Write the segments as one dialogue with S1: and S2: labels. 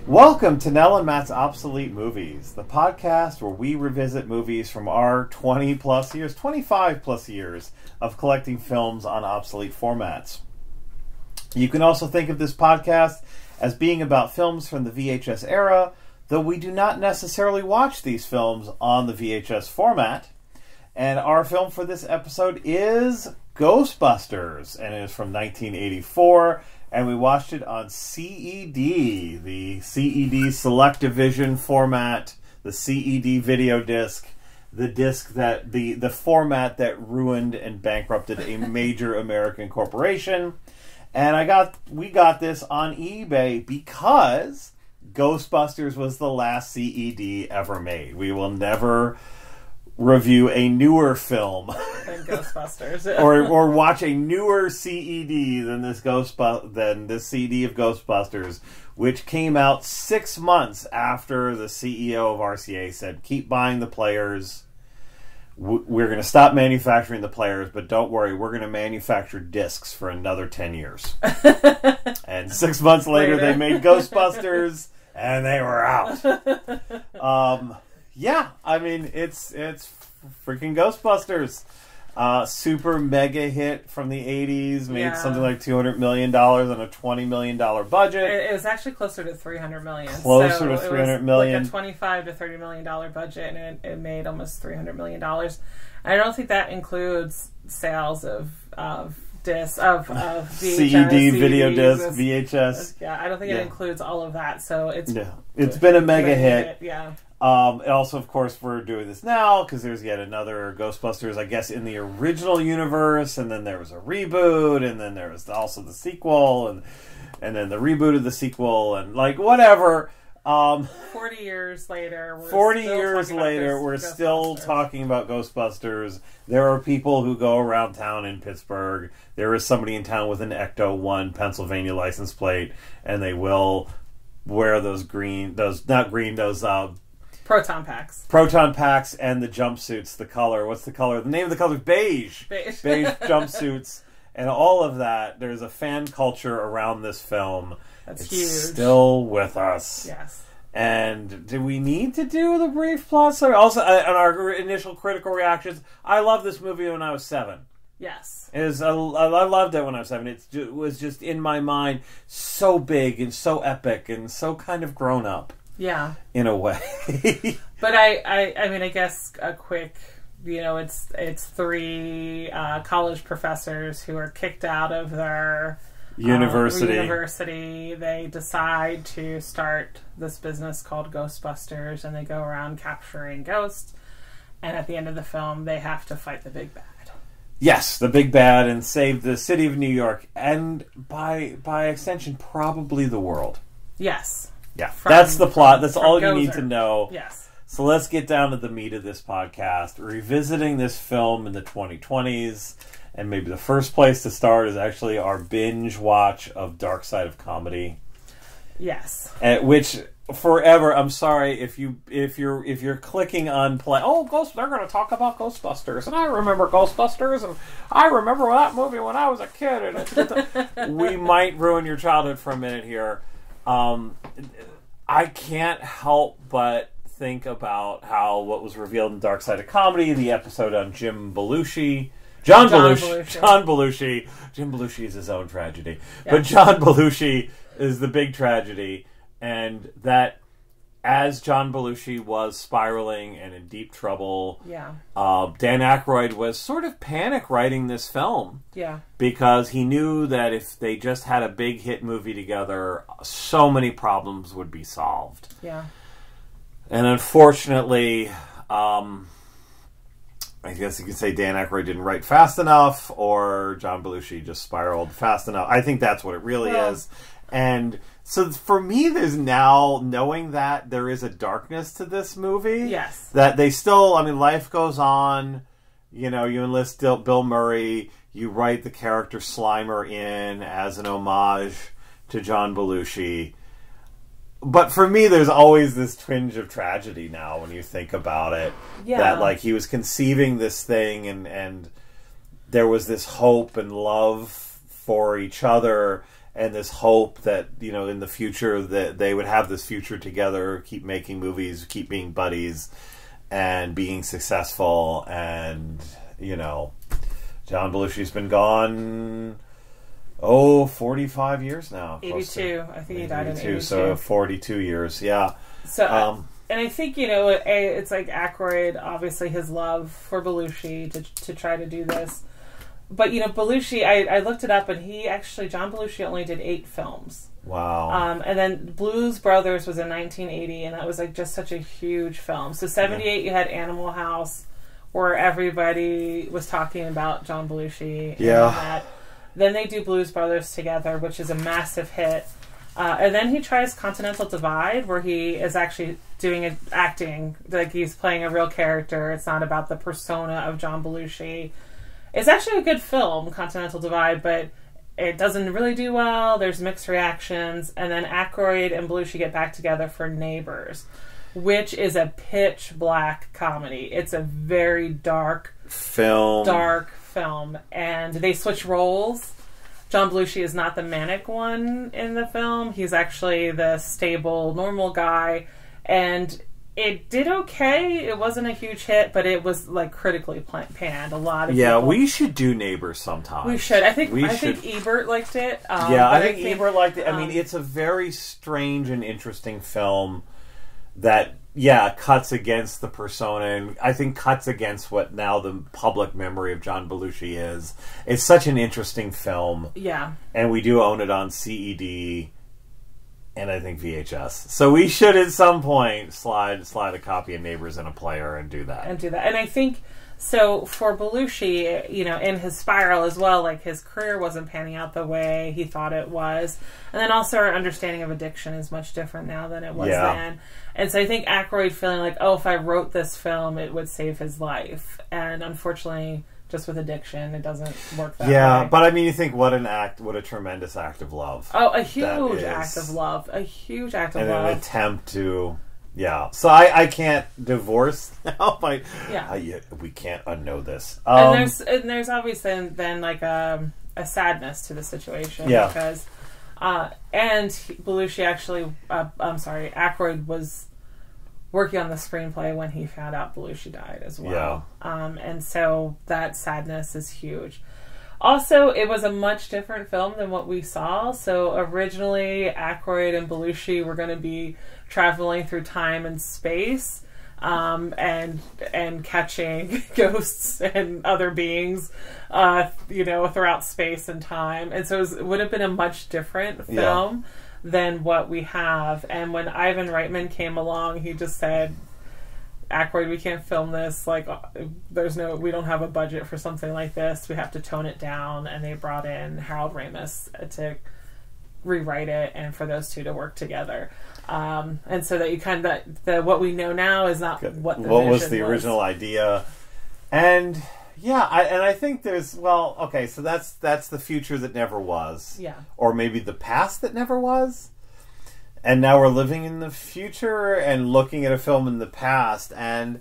S1: Welcome to Nell and Matt's Obsolete Movies, the podcast where we revisit movies from our 20-plus years, 25-plus years of collecting films on obsolete formats. You can also think of this podcast as being about films from the VHS era, though we do not necessarily watch these films on the VHS format. And our film for this episode is Ghostbusters, and it is from 1984. And we watched it on CED, the CED Selectavision format, the CED video disc, the disc that the format that ruined and bankrupted a major American corporation. And we got this on eBay because Ghostbusters was the last CED ever made. We will never review a newer film
S2: than Ghostbusters,
S1: or watch a newer CED than this CD of Ghostbusters, which came out 6 months after the CEO of RCA said, "Keep buying the players. We're going to stop manufacturing the players, but don't worry, we're going to manufacture discs for another 10 years." And 6 months later, they made Ghostbusters, and they were out. Yeah, I mean, it's freaking Ghostbusters. Super mega hit from the 80s, made something like $200 million on a $20 million budget.
S2: It was actually closer to $300 million.
S1: Closer to $300 million.
S2: Like a $25 to $30 million budget, and it made almost $300 million. I don't think that includes sales of discs, of VHS,
S1: CED, video disc, VHS.
S2: Yeah, I don't think it includes all of that, so it's
S1: been a mega hit.
S2: Yeah.
S1: And also, of course, we're doing this now because there's yet another Ghostbusters, I guess, in the original universe, and then there was a reboot, and then there was also the sequel, and then the reboot of the sequel, and like whatever.
S2: 40 years later,
S1: we're still talking about Ghostbusters. There are people who go around town in Pittsburgh. There is somebody in town with an Ecto-1 Pennsylvania license plate, and they will wear those
S2: Proton packs.
S1: Proton packs and the jumpsuits. The color. What's the color? The name of the color is beige. Beige jumpsuits. And all of that. There's a fan culture around this film.
S2: It's huge.
S1: Still with us.
S2: Yes.
S1: And do we need to do the brief plot summary? Also, on our initial critical reactions, I loved this movie when I was 7.
S2: Yes.
S1: I loved it when I was 7. It was just in my mind so big and so epic and so kind of grown up.
S2: Yeah,
S1: in a way.
S2: But I mean, I guess a quick, it's 3 college professors who are kicked out of their university. They decide to start this business called Ghostbusters, and they go around capturing ghosts. And at the end of the film, they have to fight the big bad.
S1: Yes, the big bad, and save the city of New York, and by extension, probably the world.
S2: Yes.
S1: Yeah, that's the plot. That's all you
S2: Gozer.
S1: need to know.
S2: Yes.
S1: So let's get down to the meat of this podcast. Revisiting this film in the 2020s. And maybe the first place to start is actually our binge watch of Dark Side of Comedy.
S2: Yes.
S1: Which forever, I'm sorry if you're clicking on play. Oh, they're going to talk about Ghostbusters, and I remember Ghostbusters, and I remember that movie when I was a kid. And we might ruin your childhood for a minute here. I can't help but think about what was revealed in Dark Side of Comedy, the episode on John Belushi. Jim Belushi is his own tragedy. Yeah. But John Belushi is the big tragedy, and that as John Belushi was spiraling and in deep trouble, Dan Aykroyd was sort of panic writing this film.
S2: Yeah. Because
S1: he knew that if they just had a big hit movie together, so many problems would be solved.
S2: Yeah.
S1: And unfortunately, I guess you could say Dan Aykroyd didn't write fast enough, or John Belushi just spiraled fast enough. I think that's what it really is. And so for me, there's now, knowing that there is a darkness to this movie.
S2: Yes.
S1: That they still, life goes on. You enlist Bill Murray. You write the character Slimer in as an homage to John Belushi. But for me, there's always this twinge of tragedy now when you think about it. Yeah. That, he was conceiving this thing, and there was this hope and love for each other, and this hope that, you know, in the future that they would have this future together, keep making movies, keep being buddies, and being successful. And, you know, John Belushi's been gone, 45 years now.
S2: 82. I think he died in 82.
S1: So 42 years, yeah.
S2: So, and I think, you know, it's like Aykroyd, obviously his love for Belushi to try to do this. But, you know, Belushi, I looked it up, and John Belushi only did 8 films.
S1: Wow.
S2: And then Blues Brothers was in 1980, and that was like just such a huge film. So 78, you had Animal House, where everybody was talking about John Belushi.
S1: Yeah.
S2: Then they do Blues Brothers together, which is a massive hit. And then he tries Continental Divide, where he is actually doing acting, like he's playing a real character. It's not about the persona of John Belushi. It's actually a good film, Continental Divide, but it doesn't really do well. There's mixed reactions. And then Aykroyd and Belushi get back together for Neighbors, which is a pitch black comedy. It's a very dark film. And they switch roles. John Belushi is not the manic one in the film. He's actually the stable, normal guy. And it did okay. It wasn't a huge hit, but it was like critically panned. A lot of people.
S1: We should do Neighbors sometime.
S2: We should. I think Ebert liked it.
S1: I think Ebert liked it. I mean, it's a very strange and interesting film that, cuts against the persona, and I think cuts against what now the public memory of John Belushi is. It's such an interesting film.
S2: Yeah. And
S1: we do own it on CED. And I think VHS. So we should at some point slide a copy of Neighbors in a player and do that.
S2: And I think, so for Belushi, you know, in his spiral as well, like his career wasn't panning out the way he thought it was. And then also our understanding of addiction is much different now than it was then. And so I think Aykroyd feeling like, if I wrote this film, it would save his life. And unfortunately, just with addiction, it doesn't work that way.
S1: Yeah, but I mean, you think what a tremendous act of love.
S2: Oh, a huge act of love. A huge act of love.
S1: And an attempt to, So I can't divorce now. We can't unknow this.
S2: And there's obviously then like a sadness to the situation.
S1: Yeah.
S2: Because, and Belushi actually, Aykroyd was working on the screenplay when he found out Belushi died as well. Yeah. And so that sadness is huge. Also, it was a much different film than what we saw. So originally, Aykroyd and Belushi were going to be traveling through time and space, and catching ghosts and other beings, throughout space and time. And so it would have been a much different film than what we have. And when Ivan Reitman came along, he just said, Aykroyd, we can't film this. Like, we don't have a budget for something like this. We have to tone it down. And they brought in Harold Ramis to rewrite it and for those two to work together. And so that you kind of, what we know now is not what the vision
S1: was the original idea. And I think there's, so that's the future that never was.
S2: Yeah.
S1: Or maybe the past that never was. And now we're living in the future and looking at a film in the past. And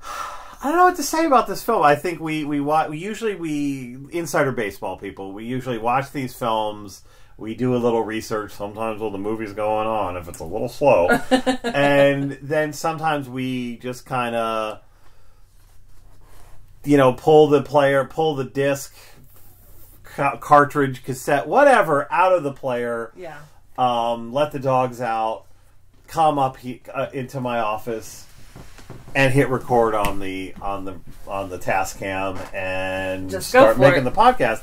S1: I don't know what to say about this film. I think we usually insider baseball people, we usually watch these films. We do a little research sometimes while the movie's going on, if it's a little slow. And then sometimes we just kind of, pull the disc, cartridge, cassette, whatever, out of the player.
S2: Yeah.
S1: Let the dogs out, come up into my office, and hit record on the Tascam and
S2: just
S1: start making the podcast.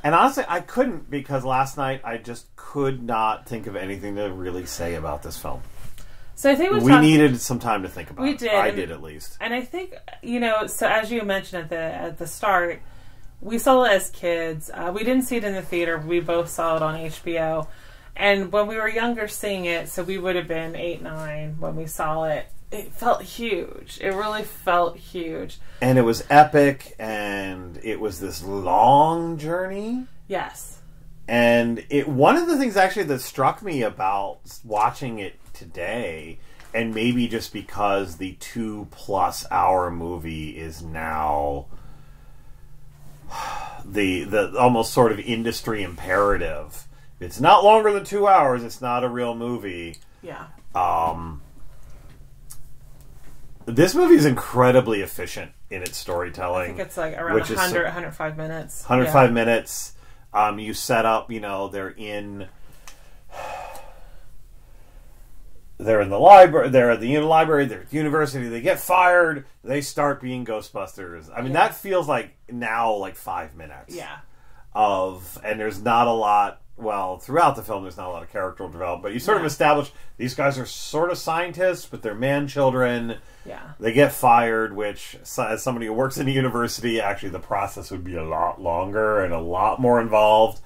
S1: And honestly, I couldn't, because last night I just could not think of anything to really say about this film.
S2: So I think
S1: we needed some time to think about it.
S2: We did.
S1: I did, at least.
S2: And I think, so as you mentioned at the start, we saw it as kids. We didn't see it in the theater. We both saw it on HBO. And when we were younger seeing it, so we would have been 8, 9 when we saw it, it felt huge. It really felt huge.
S1: And it was epic, and it was this long journey.
S2: Yes.
S1: And one of the things actually that struck me about watching it today, and maybe just because the 2+ hour movie is now the almost sort of industry imperative, it's not longer than 2 hours. It's not a real movie.
S2: Yeah.
S1: This movie is incredibly efficient in its storytelling.
S2: I think it's like around 105 minutes.
S1: 105 minutes. You set up, they're in the library, they're at the library, they're at the university, they get fired, they start being Ghostbusters. I mean, that feels like now like 5 minutes.
S2: Yeah.
S1: And there's not a lot, throughout the film there's not a lot of character development, but you sort of establish these guys are sort of scientists, but they're man-children.
S2: Yeah.
S1: They get fired, which, as somebody who works in a university, actually the process would be a lot longer and a lot more involved.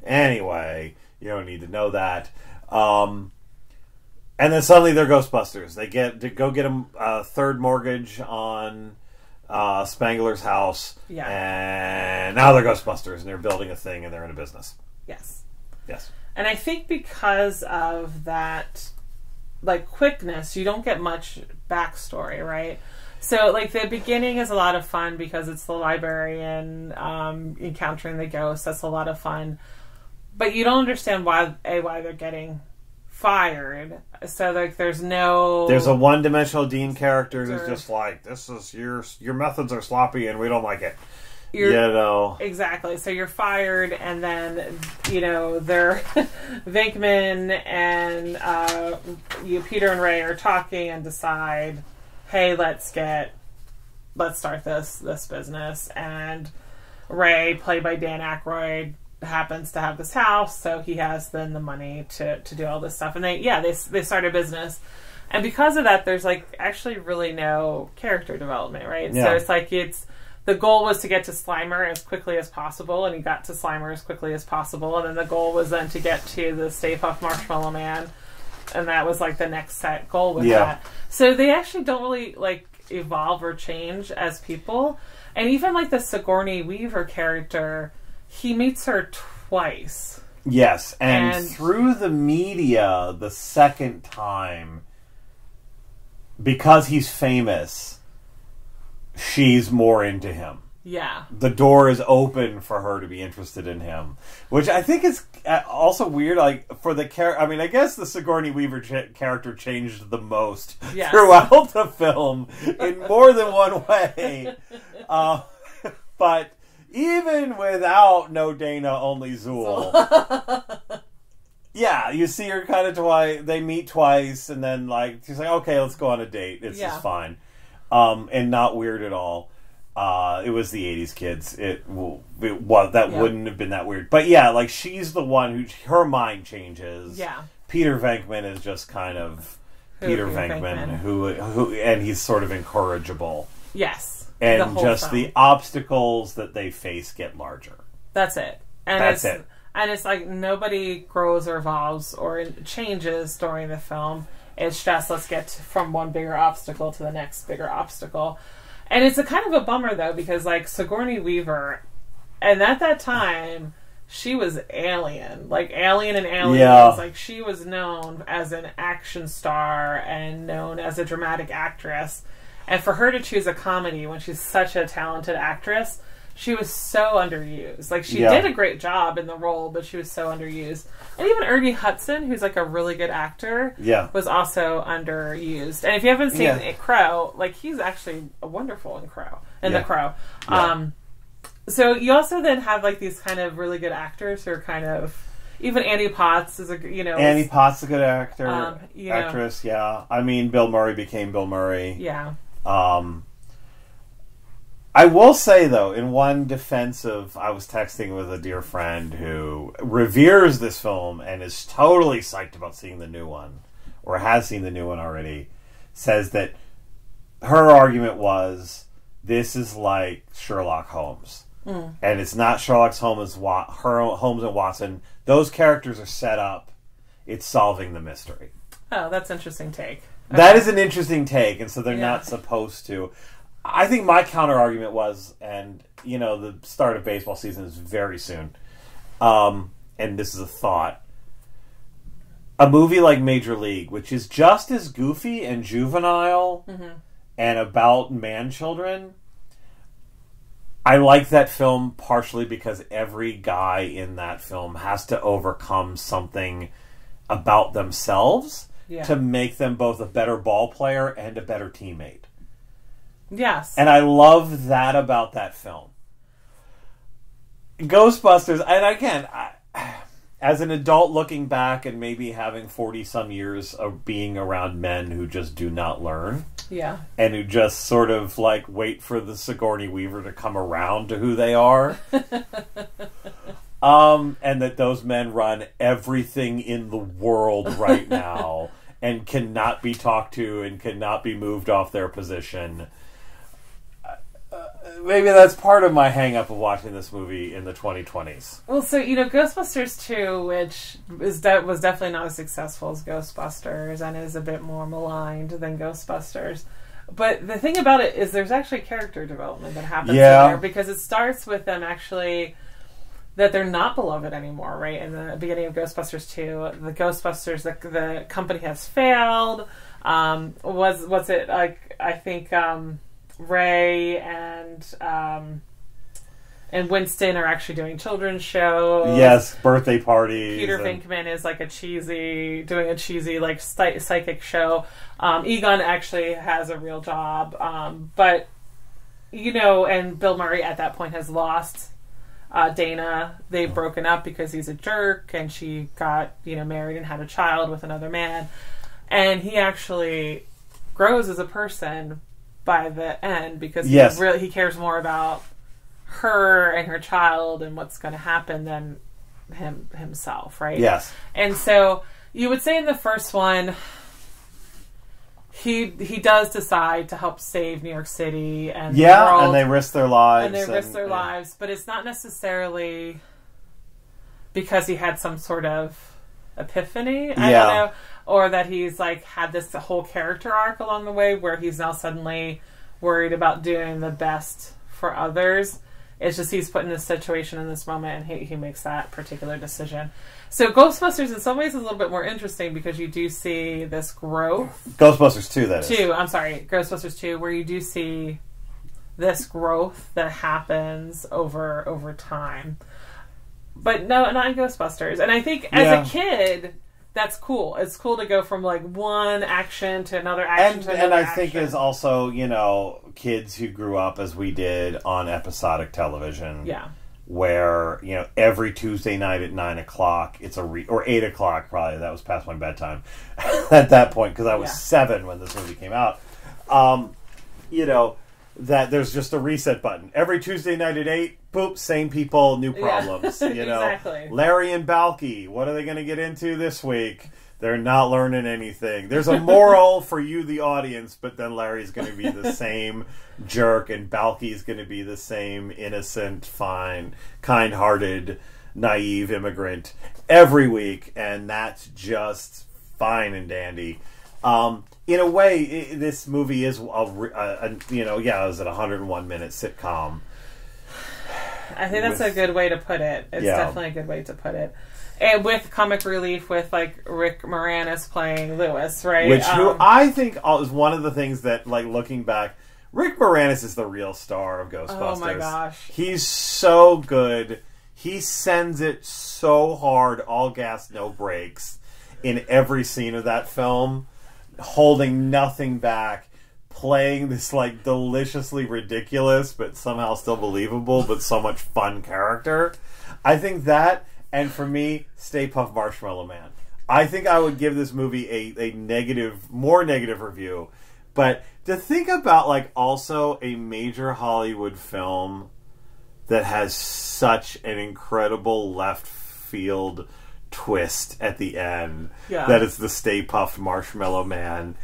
S1: Anyway, you don't need to know that. And then suddenly they're Ghostbusters. They go get a third mortgage on Spangler's house.
S2: Yeah.
S1: And now they're Ghostbusters, and they're building a thing, and they're in a business.
S2: Yes.
S1: Yes.
S2: And I think because of that, like, quickness, you don't get much backstory, right? So, like, the beginning is a lot of fun because it's the librarian encountering the ghost. That's a lot of fun. But you don't understand why they're getting fired. So, like, there's a
S1: one-dimensional Dean character who's just like, this is your methods are sloppy and we don't like it.
S2: Exactly. So you're fired, and then they're Venkman and Peter and Ray are talking and decide, hey, let's start this business. And Ray, played by Dan Aykroyd, happens to have this house, so he has then the money to do all this stuff. And they start a business. And because of that, there's like actually really no character development, right?
S1: Yeah.
S2: So it's like the goal was to get to Slimer as quickly as possible, and he got to Slimer as quickly as possible. And then the goal was then to get to the Stay Puft Marshmallow Man, and that was like the next set goal with that. So they actually don't really like evolve or change as people. And even like the Sigourney Weaver character, he meets her twice.
S1: Yes, and through the media, the second time, because he's famous, she's more into him.
S2: Yeah.
S1: The door is open for her to be interested in him. Which I think is also weird, like, for the character. I mean, I guess the Sigourney Weaver character changed the most throughout the film in more than one way. But even without No Dana, Only Zool. Yeah, you see her kind of twice. They meet twice, and then, like, she's like, okay, let's go on a date. It's just fine. And not weird at all. It was the 80s, kids. Wouldn't have been that weird. But yeah, like, she's the one who, her mind changes.
S2: Yeah.
S1: Peter Venkman is just kind of Peter Venkman, who and he's sort of incorrigible.
S2: Yes.
S1: And the obstacles that they face get larger.
S2: That's it. And
S1: that's it.
S2: And it's like nobody grows or evolves or changes during the film. It's just, let's get from one bigger obstacle to the next bigger obstacle. And it's a kind of a bummer, though, because, like, Sigourney Weaver, and at that time, she was Alien. Like, Alien and Aliens.
S1: Yeah.
S2: Like, she was known as an action star and known as a dramatic actress. And for her to choose a comedy when she's such a talented actress, she was so underused. Like, she did a great job in the role, but she was so underused. And even Ernie Hudson, who's like a really good actor, was also underused. And if you haven't seen Crow, like, he's actually wonderful in Crow. The Crow. Yeah. So you also then have like these kind of really good actors who are kind of, even Annie Potts is
S1: Annie Potts is a good actress. Yeah. I mean, Bill Murray became Bill Murray.
S2: Yeah.
S1: I will say, though, in one defense of, I was texting with a dear friend who reveres this film and is totally psyched about seeing the new one, or has seen the new one already, says that her argument was, this is like Sherlock Holmes. And it's not Sherlock Holmes and Watson. Those characters are set up. It's solving the mystery.
S2: Oh, that's an interesting take. Okay.
S1: That is an interesting take, and so they're not supposed to. I think my counter argument was, and the start of baseball season is very soon, and this is a thought. A movie like Major League, which is just as goofy and juvenile and about man-children, I like that film partially because every guy in that film has to overcome something about themselves to make them both a better ball player and a better teammate.
S2: Yes.
S1: And I love that about that film. Ghostbusters, and again, as an adult looking back and maybe having 40-some years of being around men who just do not learn.
S2: Yeah.
S1: And who just sort of, like, wait for the Sigourney Weaver to come around to who they are. And that those men run everything in the world right now and cannot be talked to and cannot be moved off their position. Maybe that's part of my hang-up of watching this movie in the 2020s.
S2: Well, so, Ghostbusters 2, which was definitely not as successful as Ghostbusters and is a bit more maligned than Ghostbusters. But the thing about it is there's actually character development that happens in there, because it starts with them actually that they're not beloved anymore, right? In the beginning of Ghostbusters 2, the Ghostbusters, the company has failed. What's it, like, I think... Ray and Winston are actually doing children's shows.
S1: Yes, birthday parties.
S2: Peter Venkman is like doing a cheesy like psychic show. Egon actually has a real job, but and Bill Murray at that point has lost Dana. They've broken up because he's a jerk, and she got married and had a child with another man, and he actually grows as a person by the end, because he cares more about her and her child and what's going to happen than himself, right?
S1: Yes.
S2: And so you would say in the first one, he does decide to help save New York City and the world,
S1: and they risk their lives.
S2: Lives, but it's not necessarily because he had some sort of epiphany. I don't know. Or that he's like had this whole character arc along the way where he's now suddenly worried about doing the best for others. It's just he's put in this situation in this moment, and he makes that particular decision. So Ghostbusters in some ways is a little bit more interesting because you do see this growth.
S1: Ghostbusters 2, that is.
S2: Ghostbusters 2, where you do see this growth that happens over time. But no, not in Ghostbusters. And I think as a kid... That's cool. It's cool to go from like one action to another action to another
S1: action. And I think is also, kids who grew up as we did on episodic television.
S2: Yeah.
S1: Where, every Tuesday night at 9 o'clock, it's or 8 o'clock probably, that was past my bedtime at that point, because I was 7 when this movie came out. That there's just a reset button. Every Tuesday night at 8, boop, same people, new problems.
S2: Exactly.
S1: Larry and Balky, what are they going to get into this week? They're not learning anything. There's a moral for you, the audience, but then Larry's going to be the same jerk, and Balky's going to be the same innocent, fine, kind-hearted, naive immigrant every week, and that's just fine and dandy. In a way, this movie is it was a 101-minute sitcom.
S2: I think that's a good way to put it. It's definitely a good way to put it. And with comic relief, with like Rick Moranis playing Lewis, right?
S1: Who I think is one of the things that, like, looking back, Rick Moranis is the real star of Ghostbusters.
S2: Oh my gosh.
S1: He's so good. He sends it so hard, all gas, no brakes, in every scene of that film, holding nothing back, playing this like deliciously ridiculous but somehow still believable but so much fun character. I think that, and for me, Stay Puft Marshmallow Man. I think I would give this movie a more negative review. But to think about, like, also a major Hollywood film that has such an incredible left field twist at the end, that it's the Stay Puft Marshmallow Man.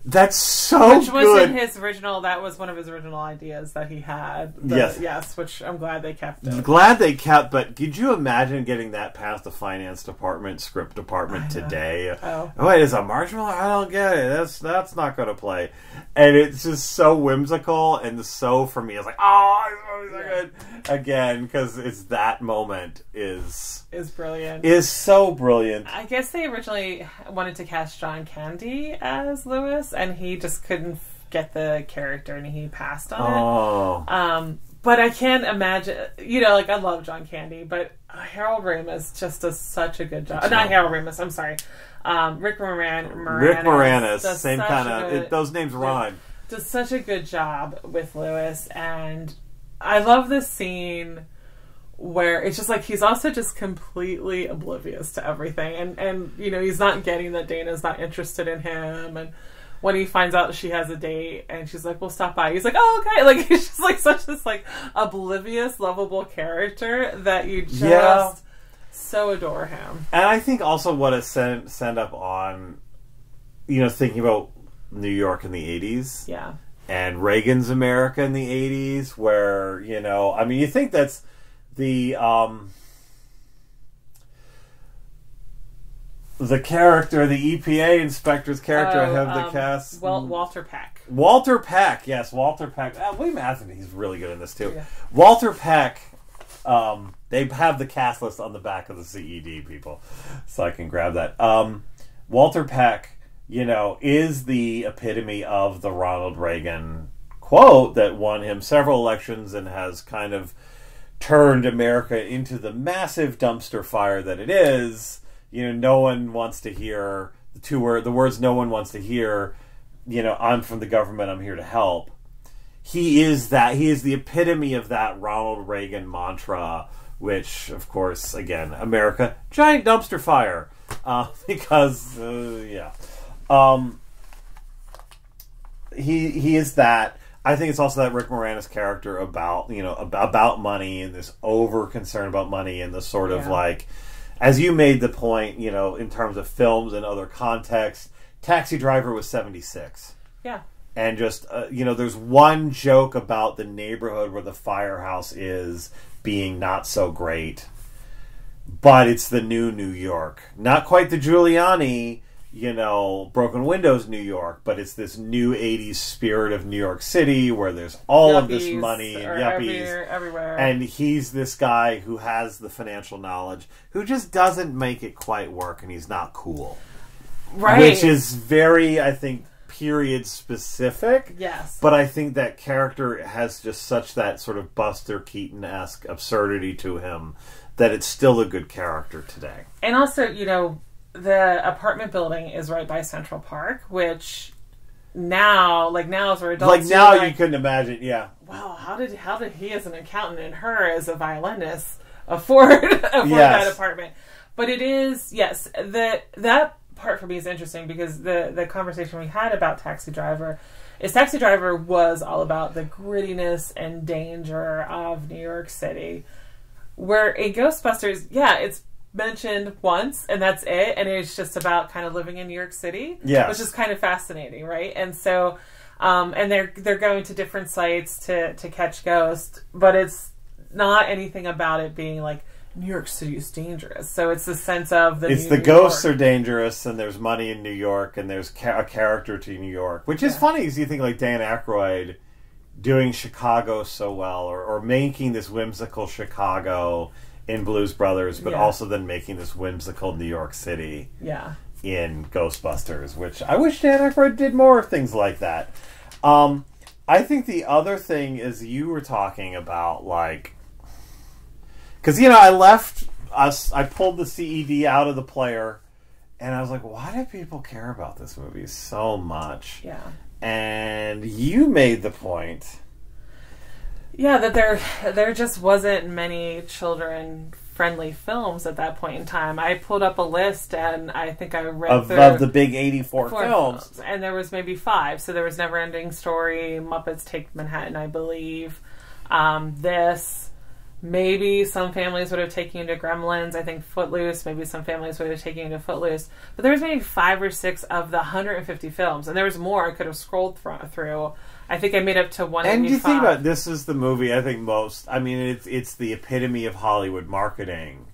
S1: That's so
S2: Which was
S1: good.
S2: in his original, that was one of his original ideas that he had. Yes, which I'm glad they kept it.
S1: Glad they kept, but could you imagine getting that past the finance department, script department today?
S2: Oh,
S1: wait, is a marshmallow? I don't get it. That's not going to play. And it's just so whimsical, and so, for me, it's like, oh, it's so good. Again, because it's that moment is
S2: brilliant.
S1: Is so brilliant.
S2: I guess they originally wanted to cast John Candy as Lewis, and he just couldn't get the character, and he passed on it. But I can't imagine, like I love John Candy, but Harold Ramis just does such a good job. Not Harold Ramis, I'm sorry. Rick Moranis.
S1: Rick Moranis, same kind of, those names rhyme.
S2: Does such a good job with Lewis, and I love this scene where it's just like he's also just completely oblivious to everything, and he's not getting that Dana's not interested in him, and when he finds out she has a date and she's like, we'll stop by, he's like, oh, okay. Like, he's just like such this like oblivious, lovable character that you just so adore him.
S1: And I think also what it sent up on, thinking about New York in the 80s.
S2: Yeah.
S1: And Reagan's America in the 80s, where, you think that's the character, the EPA inspector's character, I have the cast.
S2: Walter Peck.
S1: Walter Peck, yes, Walter Peck. William Atherton, he's really good in this too.
S2: Yeah.
S1: Walter Peck, they have the cast list on the back of the CED, people, so I can grab that. Walter Peck, is the epitome of the Ronald Reagan quote that won him several elections and has kind of turned America into the massive dumpster fire that it is. No one wants to hear the words no one wants to hear, I'm from the government, I'm here to help. He is the epitome of that Ronald Reagan mantra, which, of course, again, America, giant dumpster fire. Because, he is that. I think it's also that Rick Moranis character about, about money and this over concern about money and the sort of like, as you made the point, in terms of films and other contexts, Taxi Driver was 76.
S2: Yeah.
S1: And just, there's one joke about the neighborhood where the firehouse is being not so great. But it's the new New York. Not quite the Giuliani, broken windows New York, but it's this new 80s spirit of New York City where there's all of this money and yuppies
S2: everywhere.
S1: And he's this guy who has the financial knowledge who just doesn't make it quite work, and he's not cool.
S2: Right.
S1: Which is very, I think, period specific.
S2: Yes.
S1: But I think that character has just such that sort of Buster Keaton-esque absurdity to him that it's still a good character today.
S2: And also, the apartment building is right by Central Park, which now as we're adults,
S1: you couldn't imagine, yeah.
S2: Wow, how did he as an accountant and her as a violinist afford that apartment? But it is, yes, that part for me is interesting because the conversation we had about Taxi Driver was all about the grittiness and danger of New York City. Where in Ghostbusters, it's mentioned once and that's it, and it's just about kind of living in New York City, which is kind of fascinating, right? And so and they're going to different sites to catch ghosts, but it's not anything about it being like New York City is dangerous. So it's the sense of the
S1: ghosts are dangerous, and there's money in New York, and there's a character to New York, which is funny because you think like Dan Aykroyd doing Chicago so well, or making this whimsical Chicago in Blues Brothers, but also then making this whimsical New York City in Ghostbusters, which I wish Dan Aykroyd did more things like that. I think the other thing is you were talking about, like, because, I pulled the CED out of the player, and I was like, why do people care about this movie so much?
S2: Yeah.
S1: And you made the point.
S2: Yeah, that there just wasn't many children-friendly films at that point in time. I pulled up a list, and I think I read through
S1: of the big 84 films.
S2: And there was maybe 5. So there was Never-Ending Story, Muppets Take Manhattan, I believe. This, maybe some families would have taken you to Gremlins. I think Footloose, maybe some families would have taken you to Footloose. But there was maybe 5 or 6 of the 150 films. And there was more I could have scrolled through. I think I made up to 185.
S1: And you think about it, this is the movie I think most. I mean, it's the epitome of Hollywood marketing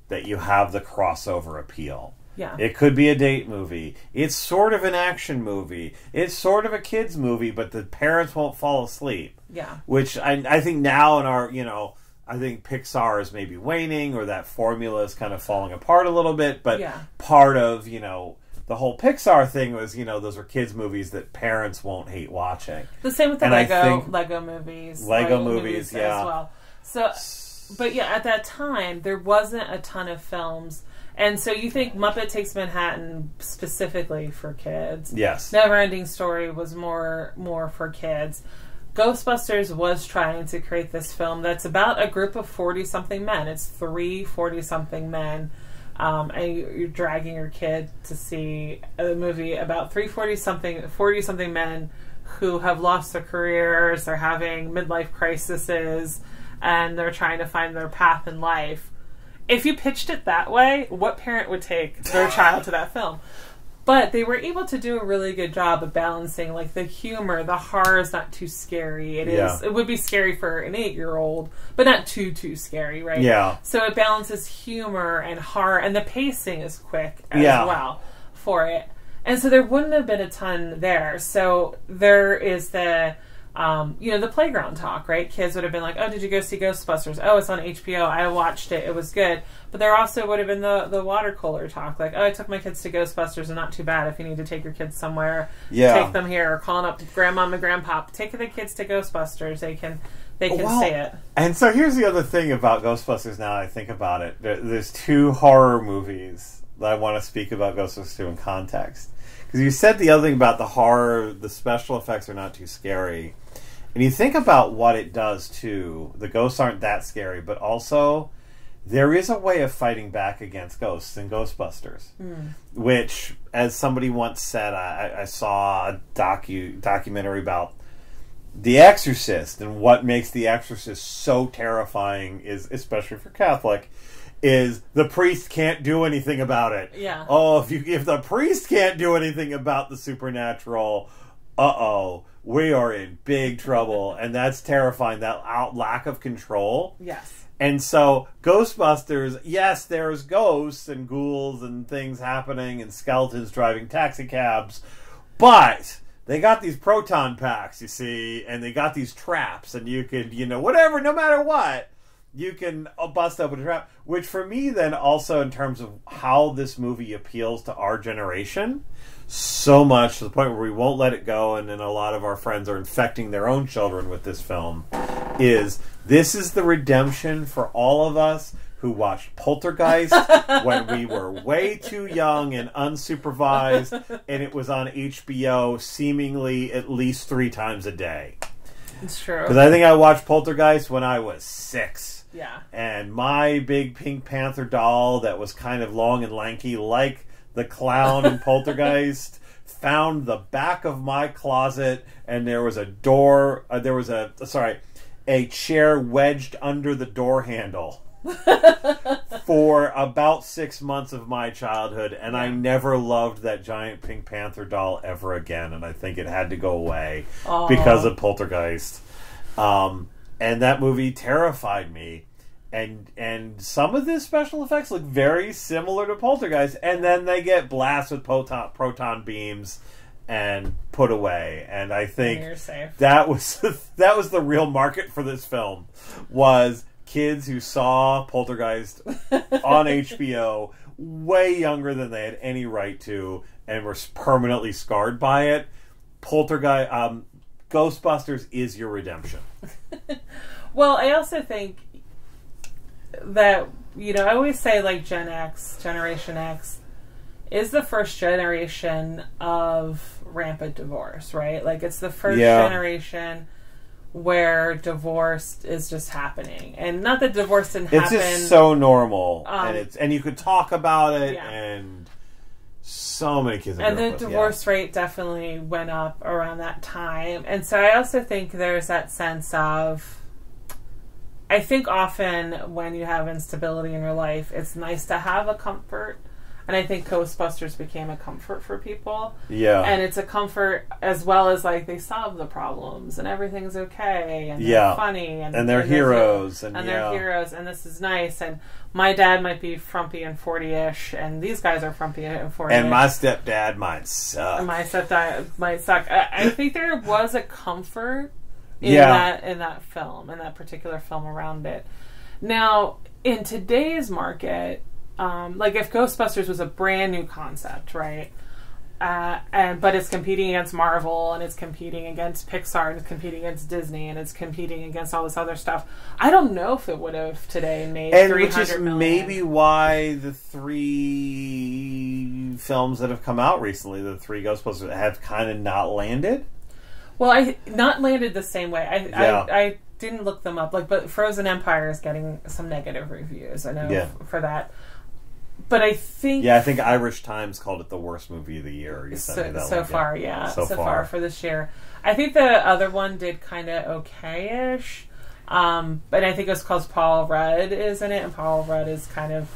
S1: that you have the crossover appeal.
S2: Yeah,
S1: it could be a date movie. It's sort of an action movie. It's sort of a kids movie, but the parents won't fall asleep.
S2: Yeah,
S1: which I think now in our I think Pixar is maybe waning, or that formula is kind of falling apart a little bit. But part of the whole Pixar thing was, those were kids' movies that parents won't hate watching.
S2: The same with the Lego movies.
S1: Lego movies, yeah.
S2: As well. So, but yeah, at that time, there wasn't a ton of films. And so you think Muppet Takes Manhattan specifically for kids.
S1: Yes.
S2: Neverending Story was more for kids. Ghostbusters was trying to create this film that's about a group of 40-something men. It's 3 40-something men. And you're dragging your kid to see a movie about 40-something men who have lost their careers, they're having midlife crises, and they're trying to find their path in life. If you pitched it that way, what parent would take their child to that film? But they were able to do a really good job of balancing, like, the humor. The horror is not too scary. It would be scary for an 8-year-old, but not too scary, right?
S1: Yeah.
S2: So it balances humor and horror, and the pacing is quick as well for it. And so there wouldn't have been a ton there. So there is the playground talk, right? Kids would have been like, oh, did you go see Ghostbusters? Oh, it's on HBO. I watched it. It was good. But there also would have been the water cooler talk, like, oh, I took my kids to Ghostbusters and not too bad. If you need to take your kids somewhere, take them here. Or calling up grandmom and grandpa, take the kids to Ghostbusters. They can see it.
S1: And so here's the other thing about Ghostbusters now that I think about it. There's 2 horror movies that I want to speak about Ghostbusters 2 in context. Because you said the other thing about the horror, the special effects are not too scary. And you think about what it does, too. The ghosts aren't that scary, but also there is a way of fighting back against ghosts in Ghostbusters. Which, as somebody once said, I saw a documentary about The Exorcist, and what makes The Exorcist so terrifying is, especially for Catholic, is the priest can't do anything about it.
S2: Yeah.
S1: Oh, if the priest can't do anything about the supernatural, we are in big trouble. And that's terrifying, that lack of control.
S2: Yes.
S1: And so, Ghostbusters, yes, there's ghosts and ghouls and things happening and skeletons driving taxi cabs, but they got these proton packs, you see, and they got these traps, and you could, whatever, no matter what, you can bust open a trap. Which for me then also in terms of how this movie appeals to our generation, so much to the point where we won't let it go, and then a lot of our friends are infecting their own children with this film, this is the redemption for all of us who watched Poltergeist when we were way too young and unsupervised, and it was on HBO seemingly at least 3 times a day.
S2: It's true.
S1: Because I think I watched Poltergeist when I was 6.
S2: Yeah. And
S1: my big Pink Panther doll that was kind of long and lanky, like the clown in Poltergeist, found the back of my closet, and there was a chair wedged under the door handle for about 6 months of my childhood, and I never loved that giant Pink Panther doll ever again, and I think it had to go away because of Poltergeist. And that movie terrified me. And some of the special effects look very similar to Poltergeist, and then they get blasted with proton beams and put away. And I think that was the real market for this film, was kids who saw Poltergeist on HBO way younger than they had any right to and were permanently scarred by it. Ghostbusters is your redemption.
S2: Well, I also think that, I always say, like, Gen X, Generation X, is the first generation of rampant divorce, right? Like, it's the first generation where divorce is just happening. And not that divorce didn't happen.
S1: It's just so normal. And you could talk about it, and so many kids.
S2: And the divorce rate definitely went up around that time. And so I also think there's that sense of, I think often when you have instability in your life, it's nice to have a comfort. And I think Ghostbusters became a comfort for people. Yeah. And it's a comfort as well as, like, they solve the problems and everything's okay and they're funny. And
S1: they're heroes.
S2: And they're heroes and this is nice. And my dad might be frumpy and 40-ish and these guys are frumpy and 40-ish.
S1: And my stepdad might suck.
S2: And my stepdad might suck. I think there was a comfort in that film, in that particular film around it. Now, in today's market, like if Ghostbusters was a brand new concept, right? but it's competing against Marvel, and it's competing against Pixar, and it's competing against Disney, and it's competing against all this other stuff. I don't know if it would have today made $300 million. Which is
S1: maybe why the 3 films that have come out recently, the 3 Ghostbusters, have kind of not landed.
S2: Well, not landed the same way. I didn't look them up. But Frozen Empire is getting some negative reviews. I know for that. But I think...
S1: Yeah, I think Irish Times called it the worst movie of the year.
S2: So far for this year. I think the other one did kind of okay-ish. But I think it's because Paul Rudd is in it, and Paul Rudd is kind of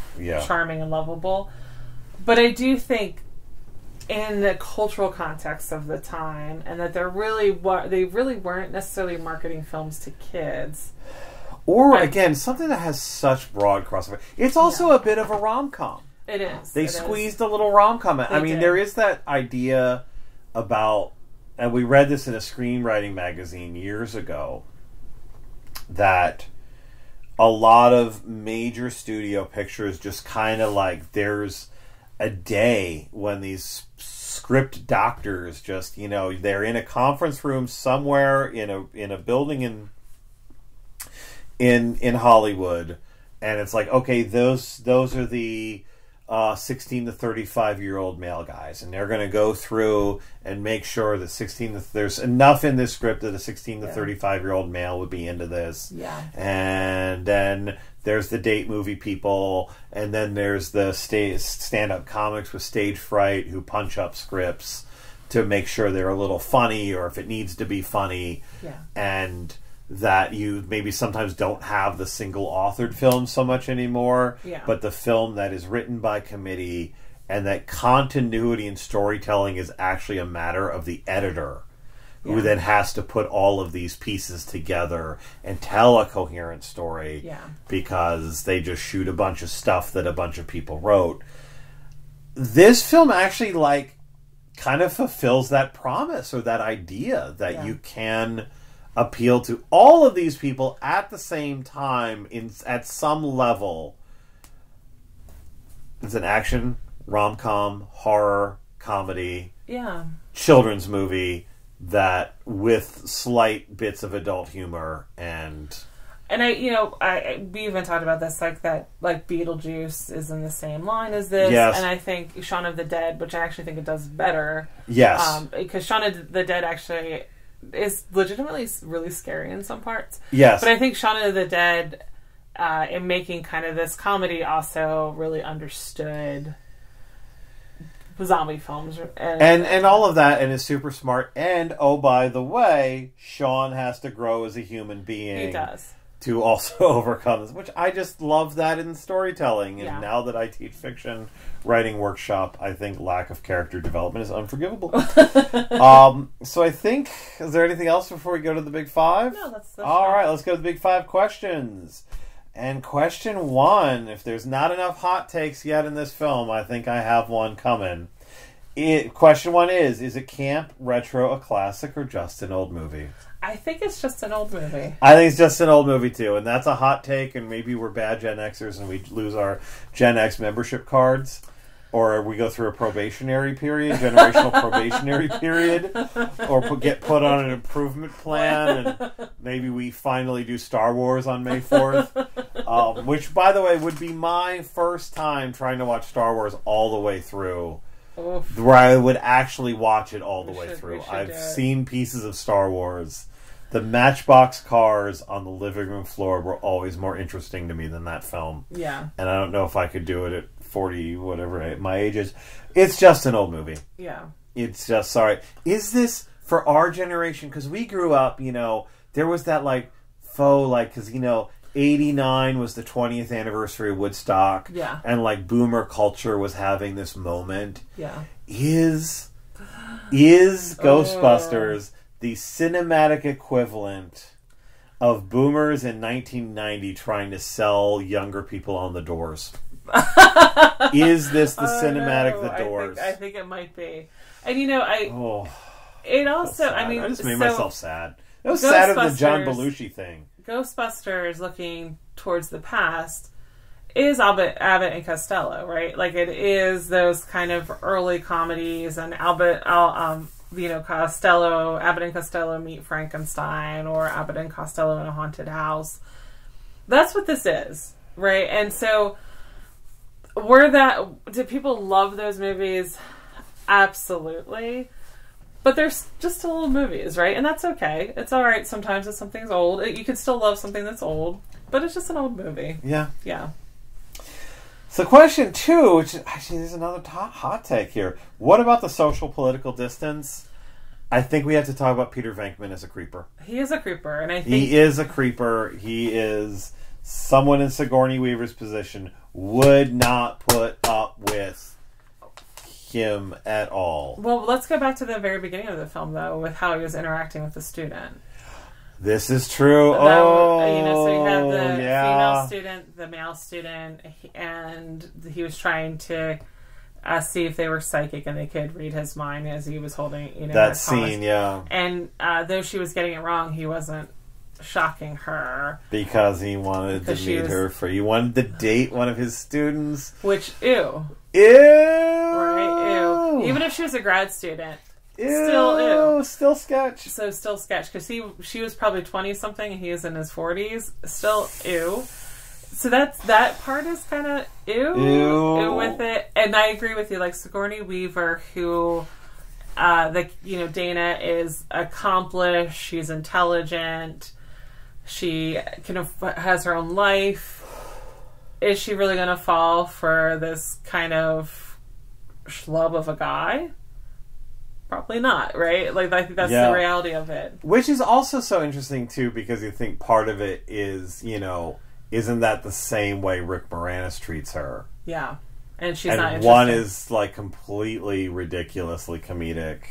S2: charming and lovable. But I do think in the cultural context of the time, and that they really weren't necessarily marketing films to kids.
S1: Or, again, something that has such broad crossover. It's also a bit of a rom-com.
S2: It is.
S1: They squeezed a little rom-com. There is that idea about, and we read this in a screenwriting magazine years ago, that a lot of major studio pictures just kind of like, there's a day when these script doctors just, they're in a conference room somewhere in a building in Hollywood, and it's like, okay, those are the 16 to 35-year-old male guys, and they're going to go through and make sure that there's enough in this script that a 16 to 35-year-old male would be into this.
S2: Yeah.
S1: And then there's the date movie people, and then there's the stand-up comics with stage fright who punch up scripts to make sure they're a little funny, or if it needs to be funny.
S2: Yeah.
S1: And that you maybe sometimes don't have the single authored film so much anymore, but the film that is written by committee, and that continuity in storytelling is actually a matter of the editor, who then has to put all of these pieces together and tell a coherent story, because they just shoot a bunch of stuff that a bunch of people wrote. This film actually kind of fulfills that promise, or that idea that you can appeal to all of these people at the same time at some level. It's an action, rom-com, horror, comedy, children's movie that with slight bits of adult humor and we even talked about this, that Beetlejuice is in the same line as this, and I think Shaun of the Dead, which I actually think it does better, because Shaun of the Dead actually is legitimately really scary in some parts. Yes.
S2: But I think Shaun of the Dead, in making kind of this comedy, also really understood zombie films. And
S1: all of that, and is super smart. And, oh, by the way, Shaun has to grow as a human being.
S2: He does.
S1: To also overcome this, which I just love that in storytelling. And now that I teach fiction writing workshop, I think lack of character development is unforgivable. So I think, is there anything else before we go to the Big Five?
S2: No, that's
S1: all right. Let's go to the Big Five questions. And question 1, if there's not enough hot takes yet in this film, I think I have one coming. Question 1 is it camp, retro, a classic, or just an old movie?
S2: I think it's just an old movie.
S1: I think it's just an old movie, too. And that's a hot take, and maybe we're bad Gen Xers and we lose our Gen X membership cards. Or we go through a probationary period, generational probationary period. Or get put on an improvement plan, and maybe we finally do Star Wars on May 4th. Which, by the way, would be my first time trying to watch Star Wars all the way through.
S2: Oof.
S1: Where I would actually watch it all the way through. I've seen pieces of Star Wars. The Matchbox cars on the living room floor were always more interesting to me than that film.
S2: Yeah.
S1: And I don't know if I could do it at 40, whatever my age is. It's just an old movie.
S2: Yeah.
S1: It's just, sorry. Is this, for our generation, because we grew up, there was that, faux, because, 89 was the 20th anniversary of Woodstock.
S2: Yeah.
S1: And, boomer culture was having this moment.
S2: Yeah.
S1: Is Ghostbusters the cinematic equivalent of boomers in 1990 trying to sell younger people on the Doors? Is this the cinematic The Doors?
S2: I think it might be. And it also,
S1: I just made myself sad. It was sadder than the John Belushi thing.
S2: Ghostbusters, looking towards the past, is Abbott and Costello, right? Like, it is those kind of early comedies, and Abbott and Costello meet Frankenstein, or Abbott and Costello in a haunted house. That's what this is, right? And so, do people love those movies? Absolutely. But they're just still old movies, right? And that's okay. It's all right sometimes if something's old. You can still love something that's old, but it's just an old movie.
S1: Yeah.
S2: Yeah.
S1: So question 2, which actually there's another hot take here. What about the social political distance? I think we have to talk about Peter Venkman as a creeper.
S2: He is a creeper, and I think...
S1: He is a creeper. He is someone in Sigourney Weaver's position would not put up with him at all.
S2: Well, let's go back to the very beginning of the film, though, with how he was interacting with the student.
S1: This is true.
S2: So you had the female student, the male student, and he was trying to see if they were psychic and they could read his mind as he was holding,
S1: that scene, yeah.
S2: And though she was getting it wrong, he wasn't shocking her
S1: because he wanted to meet her he wanted to date one of his students.
S2: Which, ew.
S1: Right,
S2: ew. Even if she was a grad student.
S1: Ew.
S2: Still ew.
S1: Still sketch.
S2: So still sketch. Because she was probably 20-something and he is in his 40s. Still ew. So that part is kind of ew with it. And I agree with you. Like Sigourney Weaver, who, Dana is accomplished. She's intelligent. She has her own life. Is she really going to fall for this kind of schlub of a guy? Probably not, right? Like, I think that's the reality of it.
S1: Which is also so interesting, too, because you think part of it is, isn't that the same way Rick Moranis treats her?
S2: Yeah. And she's not interested.
S1: One is, like, completely ridiculously comedic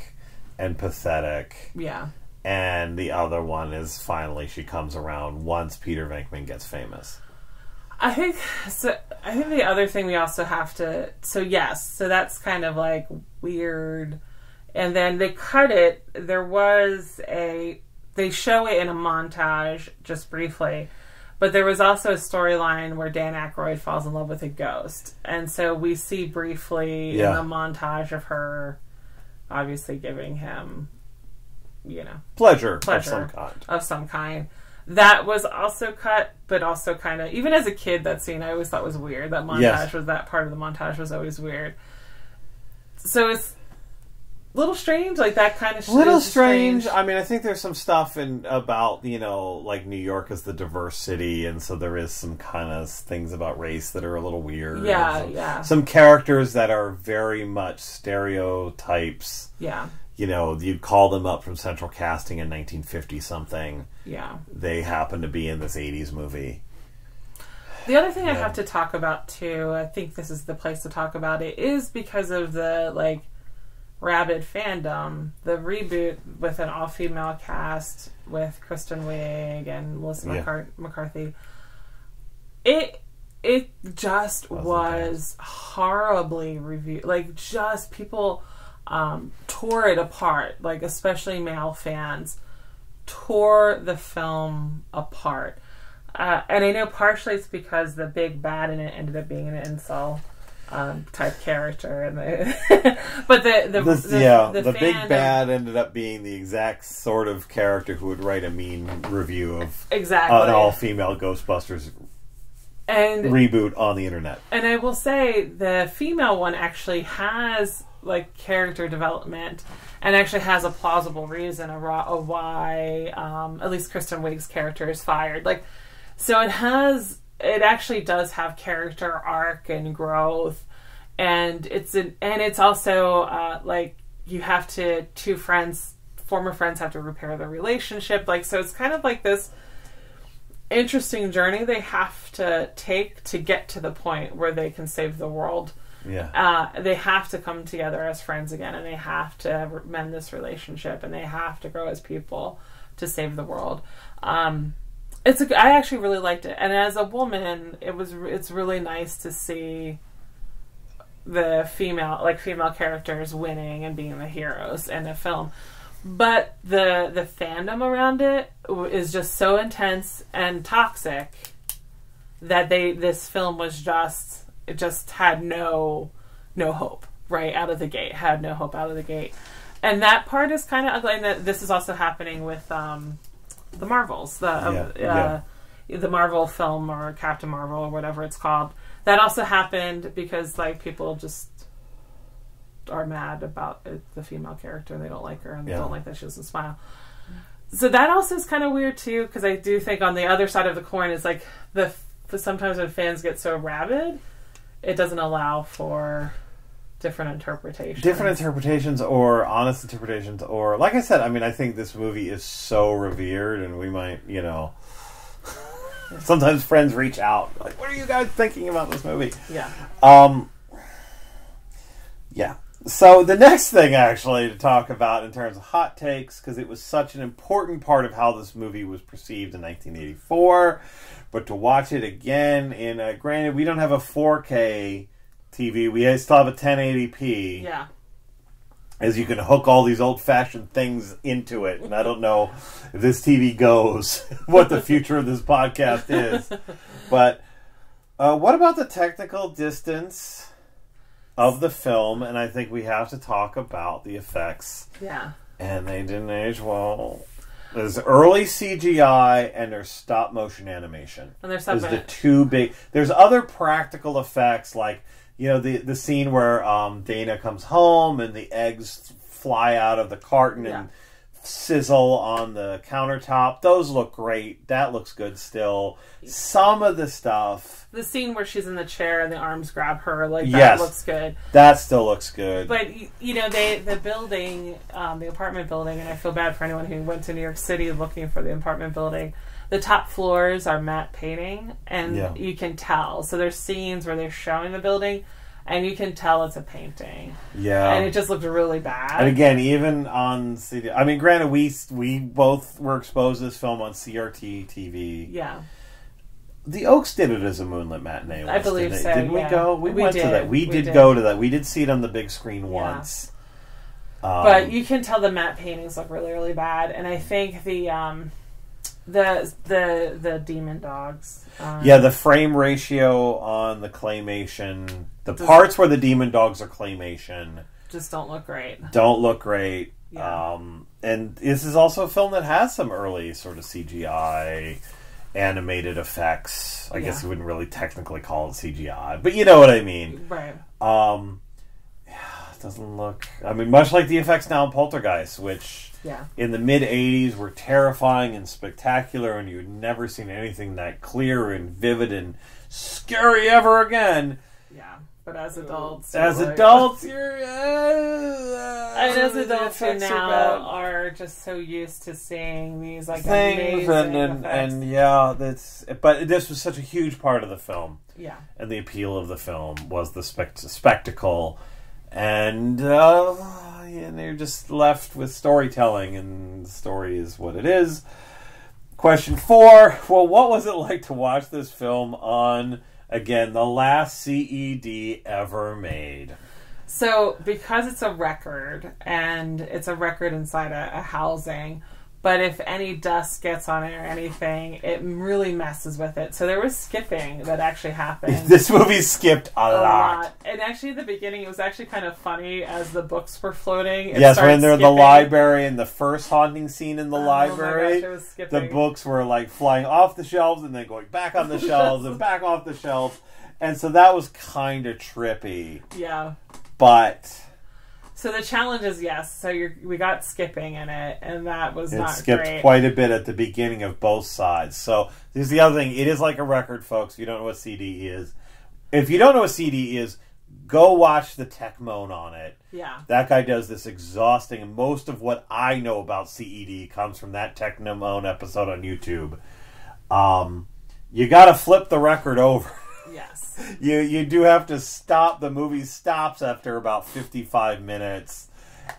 S1: and pathetic.
S2: Yeah.
S1: And the other one is finally she comes around once Peter Venkman gets famous.
S2: I think the other thing we also have to... So that's kind of, like, weird. And then they cut it. They show it in a montage, just briefly. But there was also a storyline where Dan Aykroyd falls in love with a ghost. And so we see briefly in the montage of her obviously giving him,
S1: pleasure
S2: of some kind. That was also cut, but also kind of, even as a kid, that scene I always thought was weird. That montage that part of the montage was always weird. So it's a little strange, like that kind of shit.
S1: Little strange. I mean, I think there's some stuff about, like New York as the diverse city, and so there is some kind of things about race that are a little weird.
S2: Yeah,
S1: Some characters that are very much stereotypes.
S2: Yeah.
S1: You'd call them up from Central Casting in 1950-something.
S2: Yeah. They
S1: happen to be in this 80s movie.
S2: The other thing I have to talk about, too, I think this is the place to talk about it, is because of the, rabid fandom, the reboot with an all-female cast with Kristen Wiig and Melissa McCarthy. It just was horribly reviewed. Like, just people... tore it apart, like especially male fans tore the film apart, and I know partially it's because the big bad in it ended up being an incel type character, and but the
S1: big bad ended up being the exact sort of character who would write a mean review of an all-female Ghostbusters and reboot on the internet.
S2: And I will say the female one actually has character development and actually has a plausible reason of why at least Kristen Wiig's character is fired. So it actually does have character arc and growth, and it's also you have to former friends have to repair their relationship. So it's kind of like this interesting journey they have to take to get to the point where they can save the world.
S1: Yeah.
S2: They have to come together as friends again, and they have to mend this relationship, and they have to grow as people to save the world. I actually really liked it, and as a woman, it's really nice to see the female characters winning and being the heroes in a film. But the fandom around it is just so intense and toxic that this film was just had no hope right out of the gate, had no hope out of the gate. And that part is kind of ugly. And that this is also happening with the Marvels, the Marvel film or Captain Marvel or whatever it's called. That also happened because like people just are mad about the female character and they don't like her and they don't like that she doesn't smile. So that also is kind of weird too, because I do think on the other side of the coin is like sometimes when fans get so rabid, it doesn't allow for different interpretations or honest interpretations, or like I said, I mean, I think this movie is so revered, and we might, sometimes friends reach out like, what are you guys thinking about this movie? So the next thing actually to talk about in terms of hot takes, because it was such an important part of how this movie was perceived in 1984, but to watch it again granted we don't have a 4K TV. We still have a 1080p. Yeah.
S1: As you can hook all these old-fashioned things into it. And I don't know if this TV goes, what the future of this podcast is. But what about the technical distance of the film? And I think we have to talk about the effects.
S2: Yeah.
S1: And they didn't age well. There's early CGI and there's stop-motion animation.
S2: And there's
S1: the two big... There's other practical effects like... the scene where Dana comes home and the eggs fly out of the carton and sizzle on the countertop. Those look great. That looks good still. Some of the stuff... The
S2: scene where she's in the chair and the arms grab her, that looks good.
S1: That still looks good.
S2: But, the building, the apartment building, and I feel bad for anyone who went to New York City looking for the apartment building. The top floors are matte painting, and you can tell. So there's scenes where they're showing the building, and you can tell it's a painting. Yeah. And it just looked really bad.
S1: And again, even on CD... I mean, granted, we both were exposed to this film on CRT TV.
S2: Yeah.
S1: The Oaks did it as a moonlit matinee once,
S2: I believe so,
S1: Didn't we go? We went
S2: did.
S1: To that. We did go to that. We did see it on the big screen once.
S2: But you can tell the matte paintings look really, really bad. And I think the demon dogs.
S1: The frame ratio on the claymation, the parts where the demon dogs are claymation,
S2: just don't look great.
S1: Yeah. And this is also a film that has some early sort of CGI animated effects. I guess you wouldn't really technically call it CGI, but you know what I mean.
S2: Right.
S1: It doesn't look... I mean, much like the effects now in Poltergeist, which... in the mid-'80s were terrifying and spectacular, and you'd never seen anything that clear and vivid and scary ever again.
S2: Yeah, but as adults...
S1: you're...
S2: and as adults who now are just so used to seeing these things
S1: and that's... But this was such a huge part of the film.
S2: Yeah.
S1: And the appeal of the film was the spectacle. And you're just left with storytelling, and the story is what it is. Question 4. Well, what was it like to watch this film on, again, the last CED ever made?
S2: So, because it's a record, and it's a record inside a housing, but if any dust gets on it or anything, it really messes with it. So there was skipping that actually happened.
S1: This movie skipped a lot.
S2: And actually, at the beginning, it was actually kind of funny as the books were floating.
S1: Yes, when they're in the library, in the first haunting scene in the library,
S2: my gosh, it was skipping.
S1: The books were flying off the shelves and then going back on the shelves and back off the shelves. And so that was kind of trippy.
S2: Yeah.
S1: But...
S2: So the challenge is so we got skipping in it, and that was not great. It
S1: skipped quite a bit at the beginning of both sides. So this is the other thing. It is like a record, folks. If you don't know what CD is. If you don't know what CD is, go watch the Tech Moan on it.
S2: Yeah.
S1: That guy does this exhausting, and most of what I know about CED comes from that Tech Moan episode on YouTube. You got to flip the record over.
S2: Yes.
S1: You do have to stop. The movie stops after about 55 minutes.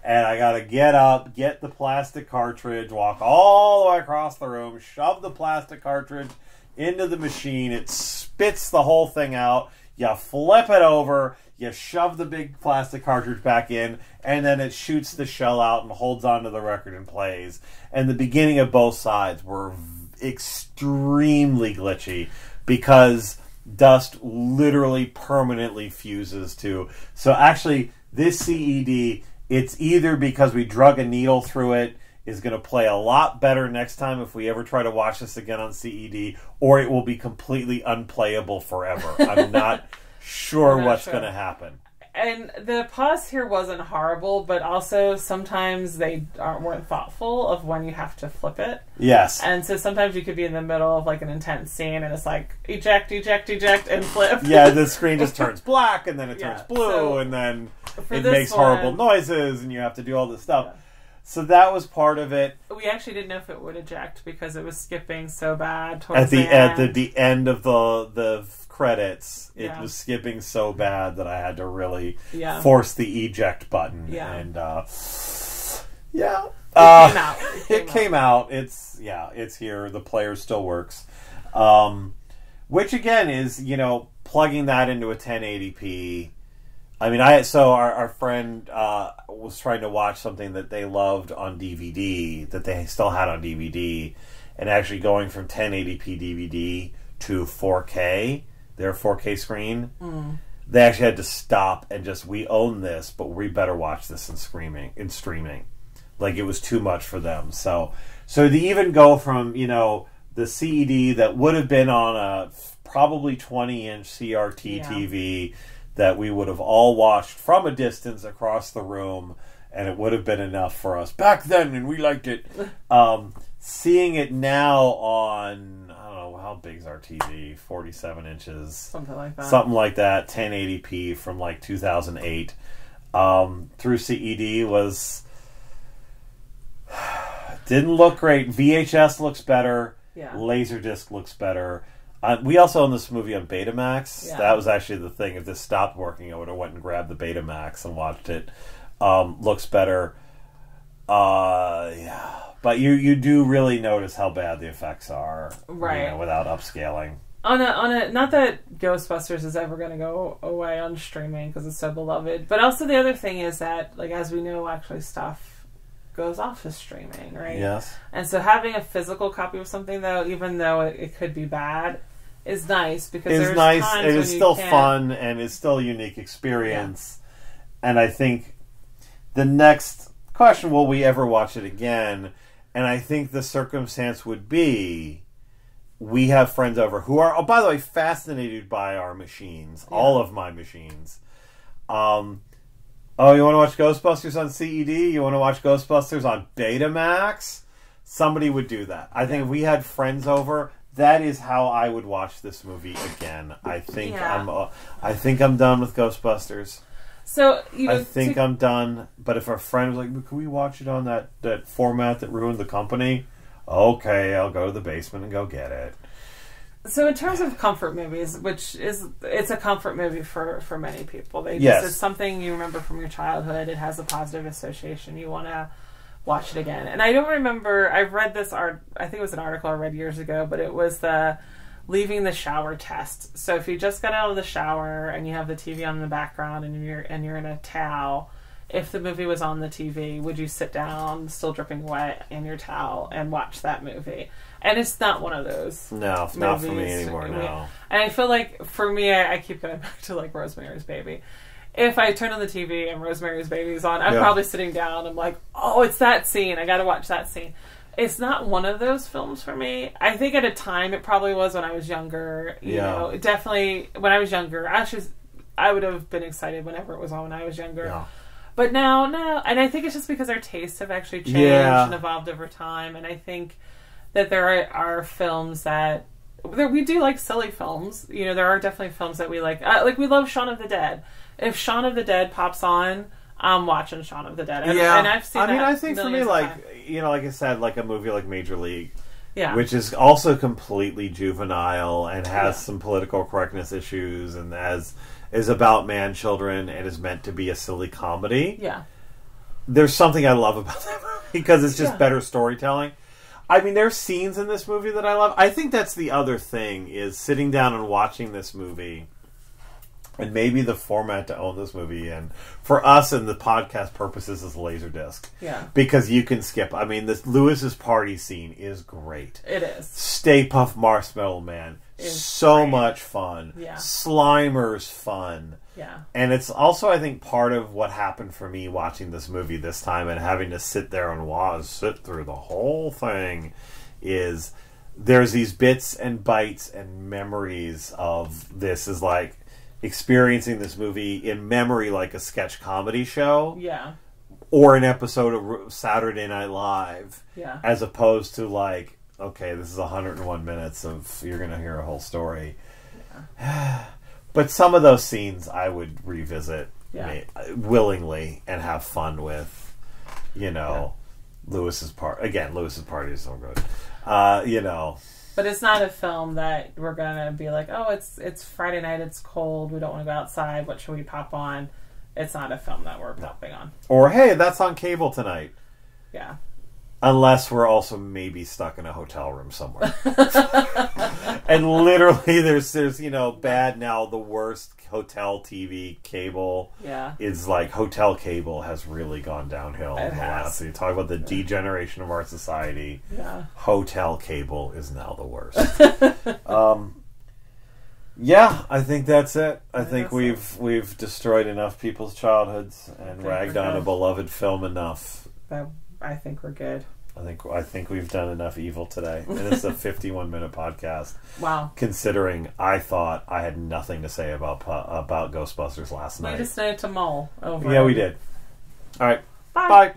S1: And I got to get up, get the plastic cartridge, walk all the way across the room, shove the plastic cartridge into the machine. It spits the whole thing out. You flip it over. You shove the big plastic cartridge back in. And then it shoots the shell out and holds onto the record and plays. And the beginning of both sides were extremely glitchy. because dust literally permanently fuses to. So actually, this CED, it's either because we drug a needle through it, is going to play a lot better next time if we ever try to watch this again on CED, or it will be completely unplayable forever. I'm not sure what's going to happen.
S2: And the pause here wasn't horrible, but also sometimes they weren't thoughtful of when you have to flip it.
S1: Yes.
S2: And so sometimes you could be in the middle of like an intense scene and it's like eject, eject, eject, and flip.
S1: Yeah, the screen just turns black and then it turns blue and then it makes horrible noises and you have to do all this stuff. Yeah. So that was part of it.
S2: We actually didn't know if it would eject because it was skipping so bad
S1: towards the end. At the end of the credits, it was skipping so bad that I had to really force the eject button.
S2: Yeah.
S1: And
S2: it
S1: came out. It's here. The player still works. Which again is, plugging that into a 1080p. I mean, our friend was trying to watch something that they loved on DVD, that they still had on DVD, and actually going from 1080p DVD to 4K, their 4K screen, they actually had to stop and just, we own this, but we better watch this in streaming. Like, it was too much for them. So to even go from, the CED that would have been on a probably 20-inch CRT TV that we would have all watched from a distance across the room, and it would have been enough for us back then, and we liked it. Seeing it now on, I don't know, how big's our TV? 47 inches.
S2: Something like that.
S1: 1080p from like 2008. Through CED was... didn't look great. VHS looks better.
S2: Yeah.
S1: Laserdisc looks better. We also own this movie on Betamax. Yeah. That was actually the thing. If this stopped working, I would have went and grabbed the Betamax and watched it. Looks better. But you do really notice how bad the effects are,
S2: right?
S1: Without upscaling.
S2: On a not that Ghostbusters is ever going to go away on streaming because it's so beloved, but also the other thing is that, like, as we know, actually stuff goes off to streaming, right?
S1: Yes.
S2: And so having a physical copy of something, though, even though it could be bad, is nice because
S1: it's nice. It is still fun and it's still a unique experience. Yeah. And I think the next question, will we ever watch it again? And I think the circumstance would be, we have friends over who are, by the way, fascinated by our machines, all of my machines. You want to watch Ghostbusters on CED? You want to watch Ghostbusters on Betamax? Somebody would do that. I think if we had friends over, that is how I would watch this movie again. I think I'm done with Ghostbusters.
S2: So
S1: I'm done. But if our friend was like, "Can we watch it on that format that ruined the company?" Okay, I'll go to the basement and go get it.
S2: So in terms of comfort movies, it's a comfort movie for many people. It's something you remember from your childhood. It has a positive association. You want to watch it again. And I don't remember, I've read this I think it was an article I read years ago, but it was the leaving the shower test. So if you just got out of the shower and you have the TV on in the background and you're in a towel, if the movie was on the TV, would you sit down, still dripping wet, in your towel and watch that movie? And it's not one of those.
S1: No, it's not for me anymore, no.
S2: And I feel like, for me, I keep going back to, like, Rosemary's Baby. If I turn on the TV and Rosemary's Baby's on, I'm probably sitting down. I'm like, oh, it's that scene. I got to watch that scene. It's not one of those films for me. I think at a time it probably was when I was younger. You know, definitely when I was younger. Actually, I would have been excited whenever it was on when I was younger. Yeah. But now, no. And I think it's just because our tastes have actually changed and evolved over time. And I think that there are films that... we do like silly films. You know, there are definitely films that we like. Like, we love Shaun of the Dead. If Shaun of the Dead pops on, I'm watching Shaun of the Dead. And I've seen that
S1: I think for me, like I said, like a movie like Major League,
S2: which
S1: is also completely juvenile and has some political correctness issues and is about man-children and is meant to be a silly comedy.
S2: Yeah.
S1: There's something I love about that movie because it's just better storytelling. I mean, there's scenes in this movie that I love. I think that's the other thing, is sitting down and watching this movie, and maybe the format to own this movie, and for us and the podcast purposes, is Laserdisc.
S2: Yeah.
S1: Because you can skip. I mean, this Lewis's party scene is great.
S2: It is.
S1: Stay Puft Marshmallow Man. so much fun.
S2: Yeah.
S1: Slimer's fun.
S2: Yeah.
S1: And it's also, I think, part of what happened for me watching this movie this time and having to sit there and sit through the whole thing is there's these bits and bites and memories of this is like experiencing this movie in memory like a sketch comedy show.
S2: Yeah.
S1: Or an episode of Saturday Night Live.
S2: Yeah.
S1: As opposed to like, okay, this is 101 minutes of you're going to hear a whole story. Yeah. But some of those scenes I would revisit willingly and have fun with. You know, Lewis's part. Again, Lewis's party is so good. You know.
S2: But it's not a film that we're going to be like, oh, it's Friday night, it's cold, we don't want to go outside, what should we pop on? It's not a film that we're popping on.
S1: Or, hey, that's on cable tonight.
S2: Yeah.
S1: Unless we're also maybe stuck in a hotel room somewhere. And literally there's you know, bad now, the worst hotel TV cable is like hotel cable has really gone downhill in the last. So you talk about the degeneration of our society.
S2: Yeah.
S1: Hotel cable is now the worst. Yeah, I think that's it. I think we've destroyed enough people's childhoods and ragged on a beloved film enough.
S2: I think we're good.
S1: I think we've done enough evil today. And it's a 51-minute podcast.
S2: Wow.
S1: Considering I thought I had nothing to say about Ghostbusters last night.
S2: We just needed to mull over.
S1: Yeah, we did. All right.
S2: Bye.
S1: Bye.